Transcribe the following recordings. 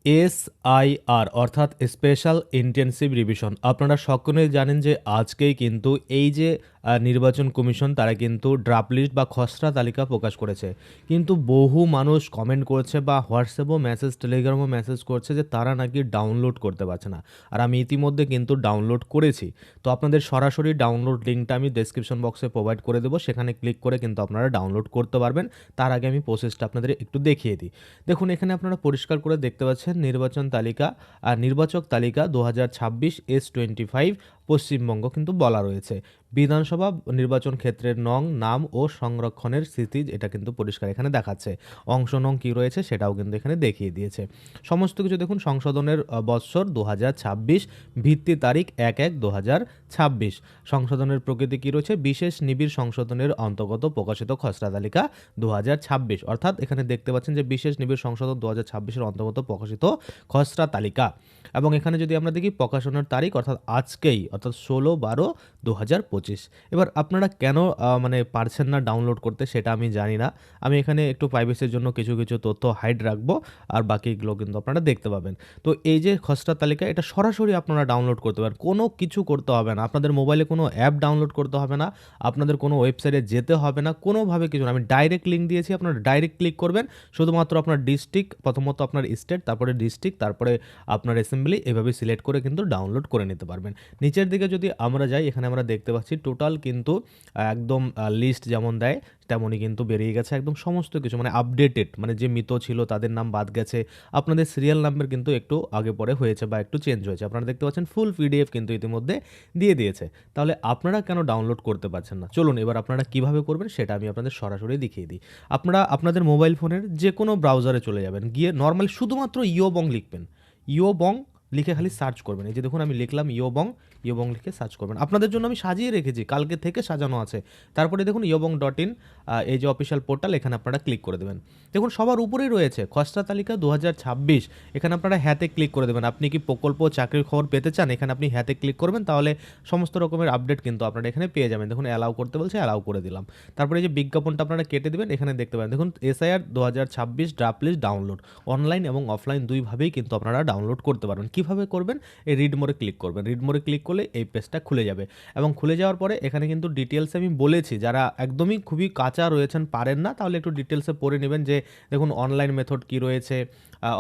SIR অর্থাৎ special intensive revision. আপনারা সকলেই জানেন যে আজকেই কিন্তু এই যে নির্বাচন কমিশন তারা কিন্তু ড্রাফট লিস্ট বা খসড়া তালিকা প্রকাশ করেছে। কিন্তু বহু মানুষ কমেন্ট করেছে বা হোয়াটসঅ্যাপও মেসেজ, টেলিগ্রামও মেসেজ করছে যে তারা নাকি ডাউনলোড করতে পারছে না। আর আমি ইতিমধ্যে কিন্তু ডাউনলোড করেছি। তো আপনাদের সরাসরি ডাউনলোড লিঙ্কটা আমি ডেসক্রিপশন বক্সে প্রোভাইড করে দেবো, সেখানে ক্লিক করে কিন্তু আপনারা ডাউনলোড করতে পারবেন। তার আগে আমি প্রসেসটা আপনাদের একটু দেখিয়ে দিই। দেখুন, এখানে আপনারা পরিষ্কার করে দেখতে পাচ্ছেন নির্বাচন তালিকা আর নির্বাচক তালিকা 2026 S25 পশ্চিমবঙ্গ কিন্তু বলা রয়েছে। বিধানসভা নির্বাচন ক্ষেত্রের নং, নাম ও সংরক্ষণের স্থিতি এটা কিন্তু পরিষ্কার এখানে দেখাচ্ছে। অংশ নং কী রয়েছে সেটাও কিন্তু এখানে দেখিয়ে দিয়েছে। সমস্ত কিছু দেখুন, সংশোধনের বৎসর 2026, ভিত্তি তারিখ 1/1/2026। সংশোধনের প্রকৃতি কী রয়েছে, বিশেষ নিবিড় সংশোধনের অন্তর্গত প্রকাশিত খসড়া তালিকা 2026, অর্থাৎ এখানে দেখতে পাচ্ছেন যে বিশেষ নিবিড় সংশোধন 2026-এর অন্তর্গত প্রকাশিত খসড়া তালিকা। এবং এখানে যদি আমরা দেখি প্রকাশনের তারিখ অর্থাৎ আজকেই, অর্থাৎ 16/12/2025। এবার আপনারা কেন পারছেন না ডাউনলোড করতে সেটা আমি জানি না। আমি এখানে একটু প্রাইভেসির জন্য কিছু কিছু তথ্য হাইড রাখবো, আর বাকিগুলো কিন্তু আপনারা দেখতে পাবেন। তো এই যে খসড়া তালিকা, এটা সরাসরি আপনারা ডাউনলোড করতে পারেন, কোনো কিছু করতে হবে না। আপনাদের মোবাইলে কোনো অ্যাপ ডাউনলোড করতে হবে না, আপনাদের কোনো ওয়েবসাইটে যেতে হবে না, কোনোভাবে কিছু না। আমি ডাইরেক্ট লিঙ্ক দিয়েছি, আপনারা ডাইরেক্ট ক্লিক করবেন। শুধুমাত্র আপনার ডিস্ট্রিক্ট, প্রথমত আপনার স্টেট, তারপরে ডিস্ট্রিক্ট, তারপরে আপনার অ্যাসেম্বলি, এভাবে সিলেক্ট করে কিন্তু ডাউনলোড করে নিতে পারবেন। নিচের দিকে যদি আমরা যাই, এখানে আমরা দেখতে পাচ্ছি টোটাল কিন্তু একদম লিস্ট যেমন দেয় তেমনই কিন্তু বেরিয়ে গেছে একদম সমস্ত কিছু, আপডেটেড, যে মৃত ছিল তাদের নাম বাদ গেছে। আপনাদের সিরিয়াল নাম্বার কিন্তু একটু আগে পরে হয়েছে বা একটু চেঞ্জ হয়েছে। আপনারা দেখতে পাচ্ছেন ফুল পিডিএফ কিন্তু ইতিমধ্যে দিয়ে দিয়েছে। তাহলে আপনারা কেন ডাউনলোড করতে পারছেন না? চলুন এবার আপনারা কিভাবে করবেন সেটা আমি আপনাদের সরাসরি দেখিয়ে দিই। আপনারা আপনাদের মোবাইল ফোনের যে কোনো ব্রাউজারে চলে যাবেন, গিয়ে নর্মালি শুধুমাত্র ইয়োবং লিখবেন। ইয়োবং লিখে খালি সার্চ করবেন। এই যে দেখুন আমি লিখলাম ইয়োবং, ইয়োবং লিখে সার্চ করবেন। আপনাদের জন্য আমি সাজিয়ে রেখেছি, কালকে থেকে সাজানো আছে। তারপরে দেখুন ইয়োবং.in, এই যে অফিসিয়াল পোর্টাল, এখানে আপনারা ক্লিক করে দেবেন। দেখুন সবার উপরেই রয়েছে খসড়া তালিকা 2026। এখানে আপনারা হ্যাতে ক্লিক করে দেবেন। আপনি কি প্রকল্প চাকরির খবর পেতে চান, এখানে আপনি হ্যাতে ক্লিক করবেন, তাহলে সমস্ত রকমের আপডেট কিন্তু আপনারা এখানে পেয়ে যাবেন। দেখুন অ্যালাউ করতে বলছে, অ্যালাউ করে দিলাম। তারপরে এই যে বিজ্ঞাপনটা আপনারা কেটে দেবেন, এখানে দেখতে পাবেন দেখুন SIR 2026 draft list download. Online এবং অফলাইন দুইভাবেই কিন্তু আপনারা ডাউনলোড করতে পারবেন। কিভাবে করবেন? এই রিড মোরে ক্লিক করবেন। রিড মোরে ক্লিক করলে এই পেজটা খুলে যাবে, এবং খুলে যাওয়ার পরে এখানে কিন্তু ডিটেলসে আমি বলেছি, যারা একদমই খুবই কাঁচা রয়েছেন, পারেন না, তাহলে একটু ডিটেলসে পড়ে নেবেন যে দেখুন অনলাইন মেথড কী রয়েছে,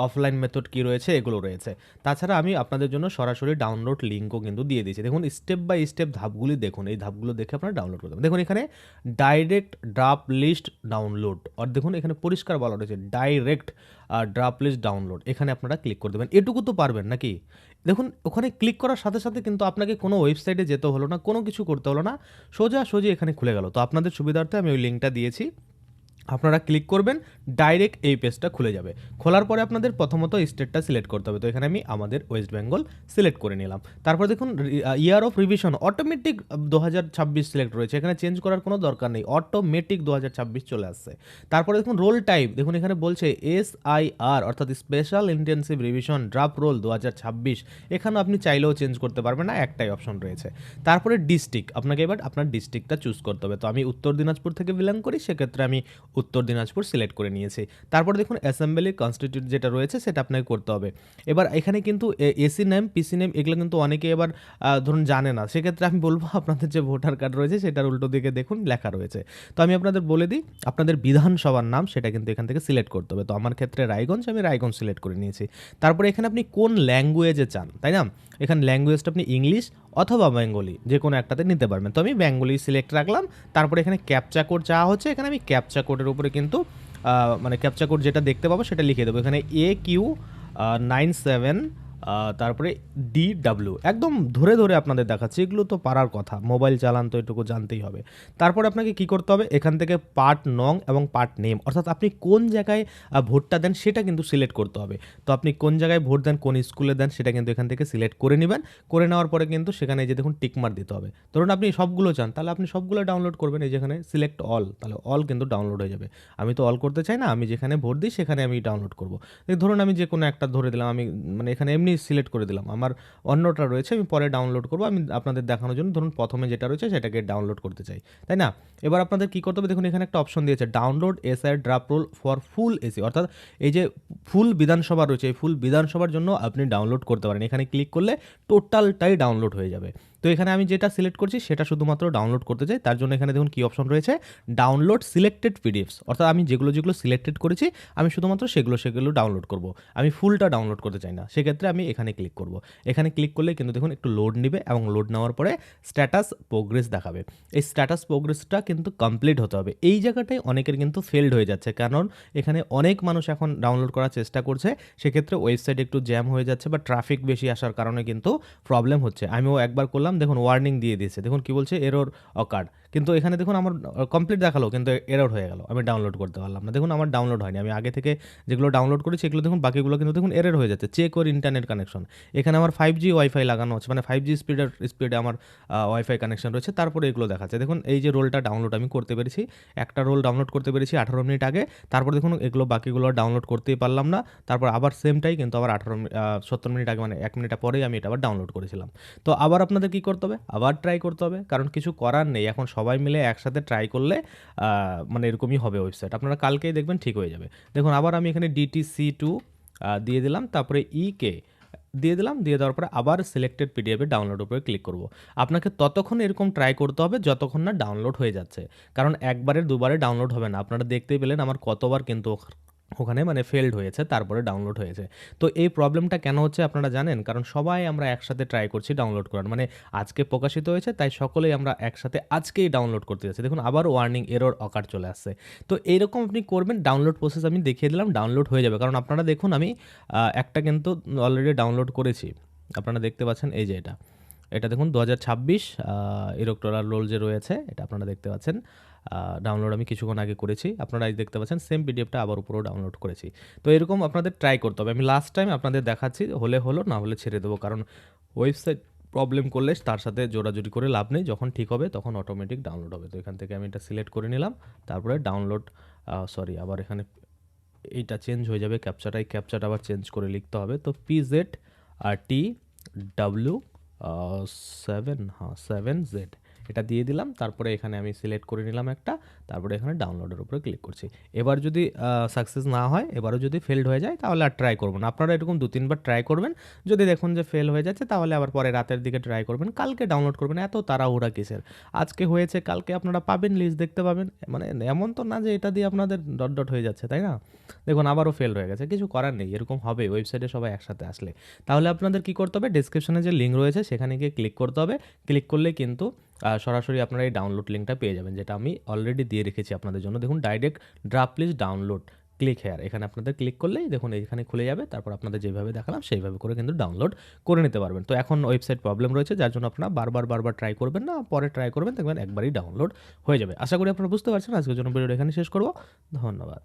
অফলাইন মেথড কী রয়েছে, এগুলো রয়েছে। তাছাড়া আমি আপনাদের জন্য সরাসরি ডাউনলোড লিঙ্কও কিন্তু দিয়ে দিয়েছি। দেখুন স্টেপ বাই স্টেপ ধাপগুলি দেখুন, এই ধাপগুলো দেখে আপনারা ডাউনলোড করতে পারেন। দেখুন এখানে ডাইরেক্ট ড্রাফট লিস্ট ডাউনলোড, আর দেখুন এখানে পরিষ্কার বলা রয়েছে ডাইরেক্ট ড্রাফট লিস্ট ডাউনলোড। এখানে আপনারা ক্লিক করে দেবেন। এটুকু তো পারবেন নাকি? দেখুন ওখানে ক্লিক করার সাথে সাথে কিন্তু আপনাকে কোনো ওয়েবসাইটে যেতে হলো না, কোনো কিছু করতে হলো না, সোজাসুজি এখানে খুলে গেল। তো আপনাদের সুবিধার্থে আমি ওই লিঙ্কটা দিয়েছি, আপনারা ক্লিক করবেন, ডাইরেক্ট এই পেজটা খুলে যাবে। খোলার পরে আপনাদের প্রথমত স্টেটটা সিলেক্ট করতে হবে। তো এখানে আমি আমাদের ওয়েস্ট বেঙ্গল সিলেক্ট করে নিলাম। তারপর দেখুন year of revision automatic 2026 select রয়েছে, এখানে চেঞ্জ করার কোনো দরকার নেই, অটোমেটিক 2026 চলে আসছে। তারপরে দেখুন রোল টাইপ, দেখুন এখানে বলছে SIR অর্থাৎ special intensive revision draft roll 2026। এখানে আপনি চাইলেও চেঞ্জ করতে পারবেন না, একটাই অপশন রয়েছে। তারপরে ডিস্ট্রিক্ট, আপনাকে এবার আপনার ডিস্ট্রিক্টটা চুজ করতে হবে। তো আমি উত্তর দিনাজপুর থেকে বিলং করি, সেক্ষেত্রে আমি উত্তর দিনাজপুর সিলেক্ট করে নিয়েছি। তারপর দেখুন অ্যাসেম্বলি কনস্টিটিউট যেটা রয়েছে সেটা আপনাকে করতে হবে। এবার এখানে কিন্তু এসি নেম, পিসি নেম, এগুলো কিন্তু অনেকে এবার ধরুন জানে না, সেক্ষেত্রে আমি বলবো আপনাদের যে ভোটার কার্ড রয়েছে সেটার উল্টো দিকে দেখুন লেখা রয়েছে। তো আমি আপনাদের বলে দিই, আপনাদের বিধানসভার নাম সেটা কিন্তু এখান থেকে সিলেক্ট করতে হবে। তো আমার ক্ষেত্রে রায়গঞ্জ, আমি রায়গঞ্জ সিলেক্ট করে নিয়েছি। তারপরে এখানে আপনি কোন ল্যাঙ্গুয়েজে চান, তাই না? এখানে ল্যাঙ্গুয়েজটা আপনি ইংলিশ অথবা বেঙ্গলি যে কোনো একটাতে নিতে পারবেন। তো আমি বেঙ্গলি সিলেক্ট রাখলাম। তারপরে এখানে ক্যাপচা কোড চাওয়া হচ্ছে, এখানে আমি ক্যাপচা কোডের উপরে কিন্তু ক্যাপচা কোড যেটা দেখতে পাবো সেটা লিখে দেবো। এখানে AQ97, তারপরে DW, একদম ধরে ধরে আপনাদের দেখাচ্ছি, এগুলো তো পারার কথা, মোবাইল চালান তো এটুকু জানতেই হবে। তারপরে আপনাকে কি করতে হবে, এখান থেকে পার্ট নং এবং পার্ট নেম, অর্থাৎ আপনি কোন জায়গায় ভোটটা দেন সেটা কিন্তু সিলেক্ট করতে হবে। তো আপনি কোন জায়গায় ভোট দেন, কোন স্কুলে দেন, সেটা কিন্তু এখান থেকে সিলেক্ট করে নেবেন। করে নেওয়ার পরে কিন্তু সেখানে এই যে দেখুন টিকমার্ক দিতে হবে। ধরুন আপনি সবগুলো চান, তাহলে আপনি সবগুলো ডাউনলোড করবেন। এই যেখানে সিলেক্ট অল, তাহলে অল কিন্তু ডাউনলোড হয়ে যাবে। আমি তো অল করতে চাই না, আমি যেখানে ভোট দিই সেখানে আমি ডাউনলোড করব। ধরুন আমি যে কোনো একটা ধরে দিলাম, আমি এখানে এমনি এমনি সিলেক্ট করে দিলাম, আমার অন্যটা রয়েছে আমি পরে ডাউনলোড করবো, আমি আপনাদের দেখানোর জন্য ধরুন প্রথমে যেটা রয়েছে সেটাকে ডাউনলোড করতে চাই, তাই না? এবার আপনাদের কী করতে হবে, দেখুন এখানে একটা অপশন দিয়েছে download SI draft roll for full AC, অর্থাৎ এই যে ফুল বিধানসভা রয়েছে এই ফুল বিধানসভার জন্য আপনি ডাউনলোড করতে পারেন। এখানে ক্লিক করলে টোটালটাই ডাউনলোড হয়ে যাবে। তো এখানে আমি যেটা সিলেক্ট করছি সেটা শুধুমাত্র ডাউনলোড করতে চাই, তার জন্য এখানে দেখুন কী অপশন রয়েছে, ডাউনলোড সিলেক্টেড পিডিএফস, অর্থাৎ আমি যেগুলো সিলেক্টেড করেছি আমি শুধুমাত্র সেগুলো ডাউনলোড করব, আমি ফুলটা ডাউনলোড করতে চাই না, সেক্ষেত্রে আমি এখানে ক্লিক করব। এখানে ক্লিক করলে কিন্তু দেখুন একটু লোড নেবে এবং লোড নেওয়ার পরে স্ট্যাটাস প্রোগ্রেস দেখাবে। এই স্ট্যাটাস প্রোগ্রেসটা কিন্তু কমপ্লিট হতে হবে। এই জায়গাটায় অনেকের কিন্তু ফেলড হয়ে যাচ্ছে, কারণ এখানে অনেক মানুষ এখন ডাউনলোড করার চেষ্টা করছে, সেক্ষেত্রে ওয়েবসাইট একটু জ্যাম হয়ে যাচ্ছে বা ট্রাফিক বেশি আসার কারণে কিন্তু প্রবলেম হচ্ছে। আমিও একবার করলাম, দেখুন ওয়ার্নিং দিয়ে দিয়েছে, দেখুন কী বলছে, এরর অকার্ড, কিন্তু এখানে দেখুন আমার কমপ্লিট দেখালো কিন্তু এরর হয়ে গেল, আমি ডাউনলোড করতে পারলাম না। দেখুন আমার ডাউনলোড হয়নি, আমি আগে থেকে যেগুলো ডাউনলোড করেছি এগুলো দেখুন, বাকিগুলো কিন্তু দেখুন এরর হয়ে যাচ্ছে। চেক ওর ইন্টারনেট কানেকশন, এখানে আমার 5G ওয়াইফাই লাগানো আছে, মানে 5G স্পিডে আমার ওয়াইফাই কানেকশন রয়েছে, তারপরে এগুলো দেখাচ্ছে। দেখুন এই যে রোলটা ডাউনলোড আমি করতে পেরেছি, একটা রোল ডাউনলোড করতে পেরেছি 18 মিনিট আগে, তারপর দেখুন এগুলো বাকিগুলো ডাউনলোড করতেই পারলাম না, তারপর আবার সেমটাই কিন্তু আবার 70 মিনিট আগে, মানে 1 মিনিট পরেই আমি এটা আবার ডাউনলোড করেছিলাম। তো আবার আপনাদের কী করতে হবে, আবার ট্রাই করতে হবে, কারণ কিছু করার নেই, এখন সবাই মিলে একসাথে ট্রাই করলে মানে এরকমই হবে ওয়েবসাইট, আপনারা কালকেই দেখবেন ঠিক হয়ে যাবে। দেখুন আবার আমি এখানে DTC2 দিয়ে দিলাম, তারপরে EK দিয়ে দিলাম, দিয়ে দেওয়ার পরে আবার সিলেক্টেড পিডিএফে ডাউনলোড উপরে ক্লিক করব। আপনাকে ততক্ষণ এরকম ট্রাই করতে হবে যতক্ষণ না ডাউনলোড হয়ে যাচ্ছে, কারণ একবারে দুবারে ডাউনলোড হবে না। আপনারা দেখতেই পেলেন আমার কতবার কিন্তু ওখানে মানে ফেলড হয়েছে, তারপরে ডাউনলোড হয়েছে। তো এই প্রবলেমটা কেন হচ্ছে আপনারা জানেন, কারণ সবাই আমরা একসাথে ট্রাই করছি ডাউনলোড করার, মানে আজকে প্রকাশিত হয়েছে তাই সকলেই আমরা একসাথে আজকেই ডাউনলোড করতে যাচ্ছি। দেখুন আবার ওয়ার্নিং এরর অকার চলে আসছে। তো এইরকম আপনি করবেন, ডাউনলোড প্রসেস আমি দেখিয়ে দিলাম, ডাউনলোড হয়ে যাবে। কারণ আপনারা দেখুন আমি একটা কিন্তু অলরেডি ডাউনলোড করেছি, আপনারা দেখতে পাচ্ছেন, এই যে এটা দেখুন 2026 ইলেকটোরাল রোল যে রয়েছে এটা আপনারা দেখতে পাচ্ছেন, ডাউনলোড আমি কিছুক্ষণ আগে করেছি, আপনারা এই দেখতে পাচ্ছেন সেম পিডিএফটা আবার উপরেও ডাউনলোড করেছি। তো এরকম আপনাদের ট্রাই করতে হবে, আমি লাস্ট টাইম আপনাদের দেখাচ্ছি, হলে হলো, না হলে ছেড়ে দেবো, কারণ ওয়েবসাইট প্রবলেম করলে তার সাথে জোড়াজুড়ি করে লাভ নেই, যখন ঠিক হবে তখন অটোমেটিক ডাউনলোড হবে। তো এখান থেকে আমি এটা সিলেক্ট করে নিলাম, তারপরে ডাউনলোড, সরি আবার এখানে এইটা চেঞ্জ হয়ে যাবে, ক্যাপচাটা আবার চেঞ্জ করে লিখতে হবে। তো PZTW7 এটা দিয়ে দিলাম, তারপরে এখানে আমি সিলেক্ট করে নিলাম একটা, তারপরে এখানে ডাউনলোডের উপরে ক্লিক করছি। এবার যদি সাকসেস না হয়, এবারও যদি ফেলড হয়ে যায় তাহলে আর ট্রাই করবেন। আপনারা এরকম 2-3 বার ট্রাই করবেন, যদি দেখুন যে ফেল হয়ে যাচ্ছে তাহলে আবার পরে রাতের দিকে ট্রাই করবেন, কালকে ডাউনলোড করবেন। এত তাড়াহুড়া কিসের, আজকে হয়েছে কালকে আপনারা পাবেন, লিস্ট দেখতে পাবেন, মানে এমন তো না যে এটা দিয়ে আপনাদের ডট হয়ে যাচ্ছে, তাই না? দেখুন আবারও ফেল হয়ে গেছে, কিছু করার নেই, এরকম হবে ওয়েবসাইটে সবাই একসাথে আসলে। তাহলে আপনাদের কী করতে হবে, ডেসক্রিপশনে যে লিঙ্ক রয়েছে সেখানে গিয়ে ক্লিক করতে হবে, ক্লিক করলে কিন্তু সরাসরি আপনারা এই ডাউনলোড লিঙ্কটা পেয়ে যাবেন, যেটা আমি অলরেডি দিয়ে রেখেছি আপনাদের জন্য। দেখুন direct draft list download, click here, এখানে আপনাদের ক্লিক করলেই দেখুন এখানে খুলে যাবে, তারপর আপনাদের যেভাবে দেখালাম সেইভাবে করে কিন্তু ডাউনলোড করে নিতে পারবেন। তো এখন ওয়েবসাইট প্রবলেম রয়েছে, যার জন্য আপনারা বারবার ট্রাই করবেন না, পরে ট্রাই করবেন, দেখবেন একবারই ডাউনলোড হয়ে যাবে। আশা করি আপনারা বুঝতে পারছেন। আজকের জন্য ভিডিওটা এখানে শেষ করব, ধন্যবাদ।